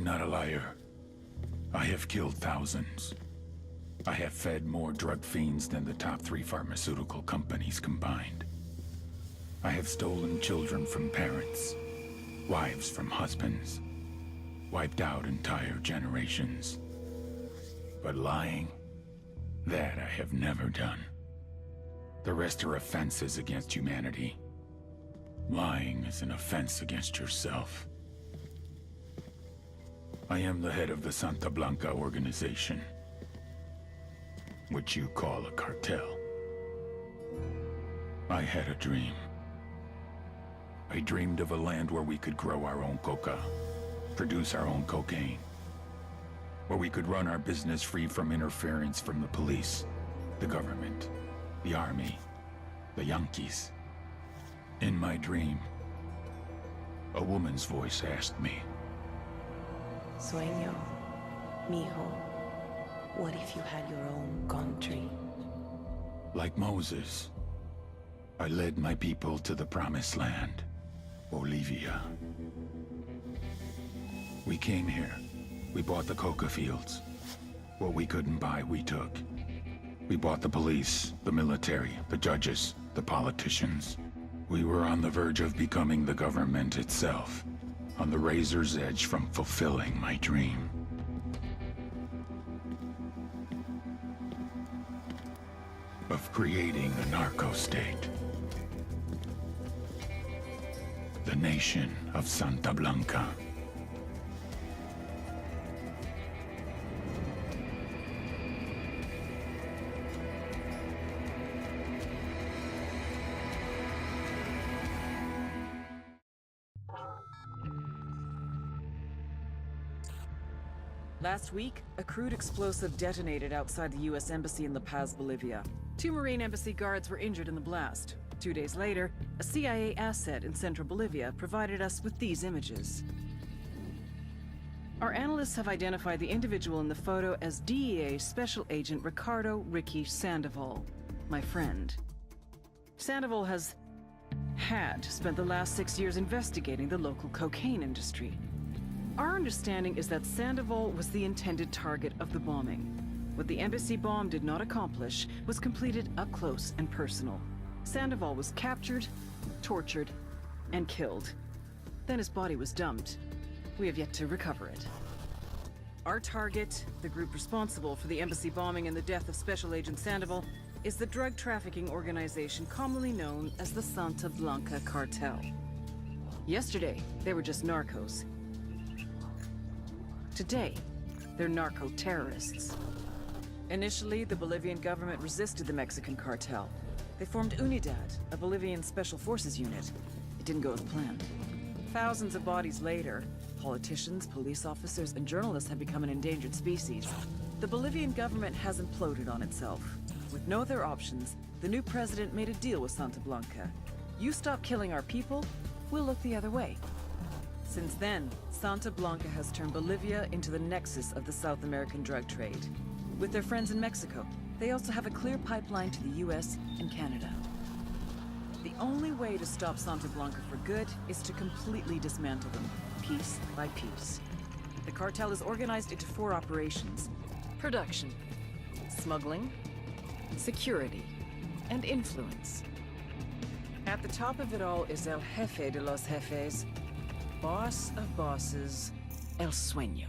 not a liar. I have killed thousands. I have fed more drug fiends than the top 3 pharmaceutical companies combined. I have stolen children from parents, wives from husbands, wiped out entire generations. But lying, that I have never done. The rest are offenses against humanity. Lying is an offense against yourself. I am the head of the Santa Blanca organization, which you call a cartel. I had a dream. I dreamed of a land where we could grow our own coca, produce our own cocaine, where we could run our business free from interference from the police, the government, the army, the Yankees. In my dream, a woman's voice asked me, Sueño, mijo, what if you had your own country? Like Moses, I led my people to the promised land, Bolivia. We came here. We bought the coca fields. What we couldn't buy, we took. We bought the police, the military, the judges, the politicians. We were on the verge of becoming the government itself, on the razor's edge from fulfilling my dream. Of creating a narco-state. The nation of Santa Blanca. Last week, a crude explosive detonated outside the U.S. Embassy in La Paz, Bolivia. 2 Marine Embassy guards were injured in the blast. 2 days later, a CIA asset in central Bolivia provided us with these images. Our analysts have identified the individual in the photo as DEA Special Agent Ricardo Ricky Sandoval, my friend. Sandoval had spent the last 6 years investigating the local cocaine industry. Our understanding is that Sandoval was the intended target of the bombing. What the embassy bomb did not accomplish was completed up close and personal. Sandoval was captured, tortured, and killed. Then his body was dumped. We have yet to recover it. Our target, the group responsible for the embassy bombing and the death of Special Agent Sandoval, is the drug trafficking organization commonly known as the Santa Blanca Cartel. Yesterday, they were just narcos. Today, they're narco-terrorists. Initially, the Bolivian government resisted the Mexican cartel. They formed UNIDAD, a Bolivian special forces unit. It didn't go as planned. Thousands of bodies later, politicians, police officers, and journalists have become an endangered species. The Bolivian government has imploded on itself. With no other options, the new president made a deal with Santa Blanca. You stop killing our people, we'll look the other way. Since then, Santa Blanca has turned Bolivia into the nexus of the South American drug trade. With their friends in Mexico, they also have a clear pipeline to the US and Canada. The only way to stop Santa Blanca for good is to completely dismantle them, piece by piece. The cartel is organized into 4 operations: production, smuggling, security, and influence. At the top of it all is El Jefe de los Jefes, boss of bosses, El Sueño.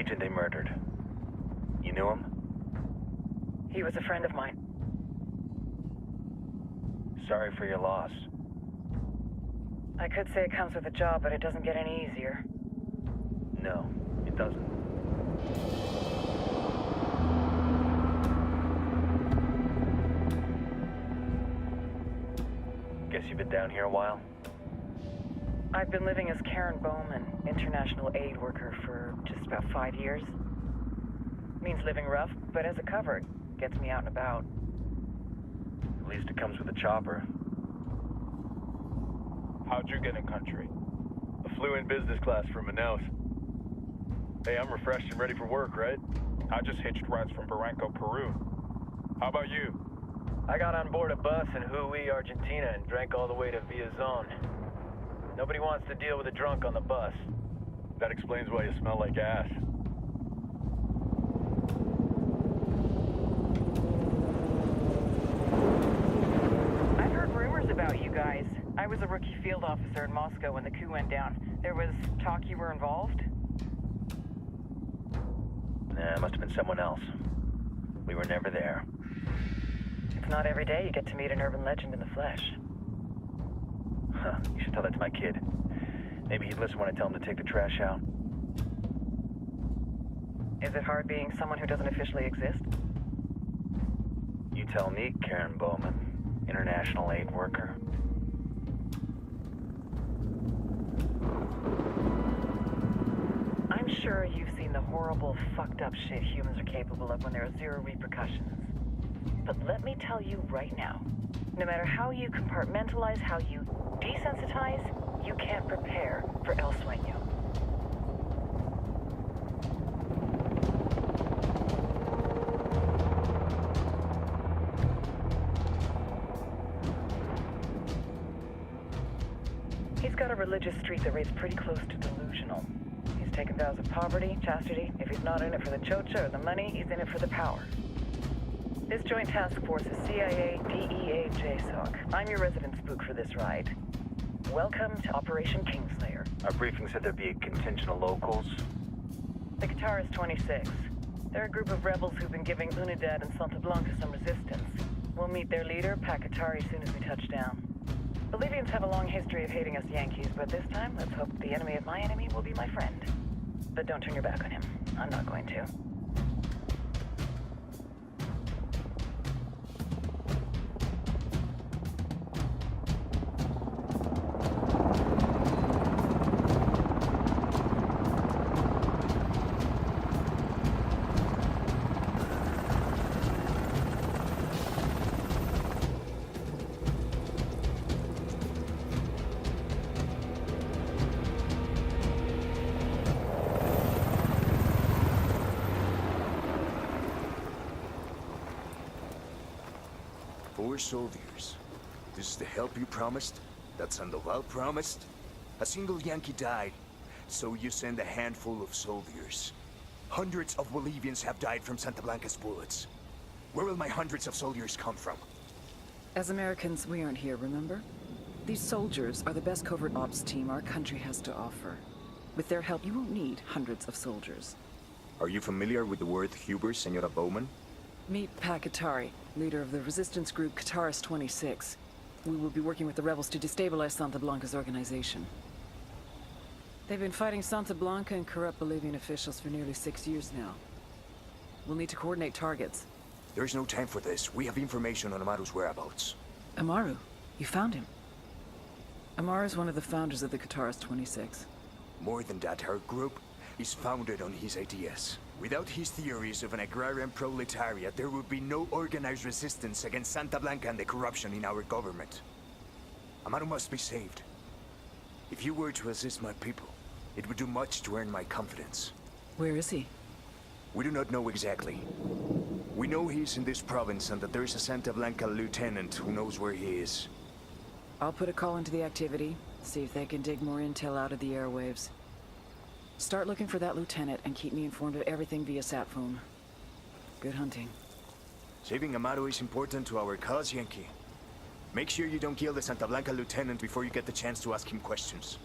agent they murdered. You knew him? He was a friend of mine. Sorry for your loss. I could say it comes with a job, but it doesn't get any easier. No, it doesn't. Guess you've been down here a while? I've been living as Karen Bowman, international aid worker, for just about 5 years. Means living rough, but as a cover, it gets me out and about. At least it comes with a chopper. How'd you get in country? I flew in business class from Manaus. Hey, I'm refreshed and ready for work, right? I just hitched rides from Barranco, Peru. How about you? I got on board a bus in Hui, Argentina, and drank all the way to Villazon. Nobody wants to deal with a drunk on the bus. That explains why you smell like ass. I've heard rumors about you guys. I was a rookie field officer in Moscow when the coup went down. There was talk you were involved? Nah, it must have been someone else. We were never there. It's not every day you get to meet an urban legend in the flesh. Huh, you should tell that to my kid. Maybe he'd listen when I tell him to take the trash out. Is it hard being someone who doesn't officially exist? You tell me, Karen Bowman, international aid worker. I'm sure you've seen the horrible, fucked up shit humans are capable of when there are zero repercussions. But let me tell you right now, no matter how you compartmentalize, how you desensitize, you can't prepare for El Sueño. He's got a religious streak that rates pretty close to delusional. He's taken vows of poverty, chastity. If he's not in it for the chocha or the money, he's in it for the power. This joint task force is CIA, DEA, JSOC. I'm your resident spook for this ride. Welcome to Operation Kingslayer. Our briefing said there'd be a contingent of locals. The Qatar is 26. They're a group of rebels who've been giving Unidad and Santa Blanca some resistance. We'll meet their leader, Pakatari, as soon as we touch down. Bolivians have a long history of hating us Yankees, but this time, let's hope the enemy of my enemy will be my friend. But don't turn your back on him. I'm not going to. Four soldiers. This is the help you promised? That Sandoval promised? A single Yankee died, so you send a handful of soldiers. Hundreds of Bolivians have died from Santa Blanca's bullets. Where will my hundreds of soldiers come from? As Americans, we aren't here, remember? These soldiers are the best covert ops team our country has to offer. With their help, you won't need hundreds of soldiers. Are you familiar with the word hubris, Senora Bowman? Meet Pakatari, leader of the resistance group Qatar's 26. We will be working with the rebels to destabilize Santa Blanca's organization. They've been fighting Santa Blanca and corrupt Bolivian officials for nearly 6 years now. We'll need to coordinate targets. There's no time for this. We have information on Amaru's whereabouts. Amaru? You found him? Amaru is one of the founders of the Qatar's 26. More than that, our group is founded on his ideas. Without his theories of an agrarian proletariat, there would be no organized resistance against Santa Blanca and the corruption in our government. Amaru must be saved. If you were to assist my people, it would do much to earn my confidence. Where is he? We do not know exactly. We know he's in this province and that there is a Santa Blanca lieutenant who knows where he is. I'll put a call into the activity, see if they can dig more intel out of the airwaves. Start looking for that lieutenant and keep me informed of everything via sat phone. Good hunting. Saving Amaru is important to our cause, Yankee. Make sure you don't kill the Santa Blanca lieutenant before you get the chance to ask him questions.